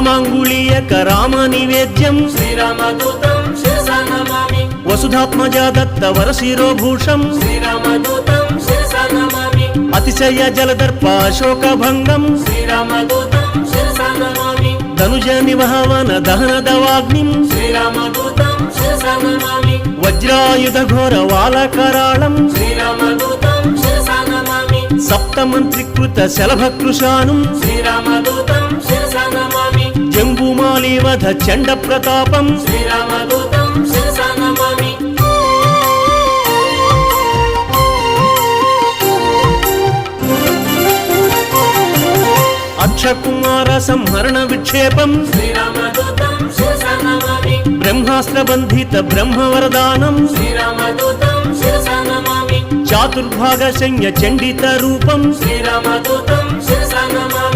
రామాంగుళీయక రామ నివేద్యం శ్రీరామదూతం శిరసా నమామి వసుధాత్మజా దత్త వరశిరోభూషం శ్రీరామదూతం శిరసా నమామి అతిశయ జలదర్ప శోకభంగం శ్రీరామదూతం శిరసా నమామి ధనుజ నివహవన దహన దవాగ్నిం శ్రీరామదూతం శిరసా నమామి వజ్రాయుధ ఘోర వాలకరాళం శ్రీరామదూతం శిరసా నమామి సప్తమంత్రికృత శలభకృశానం శ్రీరామదూతం శిరసా నమామి జంబుమాలీవధ చండ ప్రతాపం శ్రీరామదూతం శిరసా నమామి అక్షకుమార సంహరణ విక్షేపం శ్రీరామదూతం శిరసా నమామి బ్రహ్మాస్త్ర బంధిత బ్రహ్మవరదానం శ్రీరామదూతం శిరసా నమామి చాతుర్భాగ శయ్య చండిత రూపం శ్రీరామదూతం శిరసా నమామి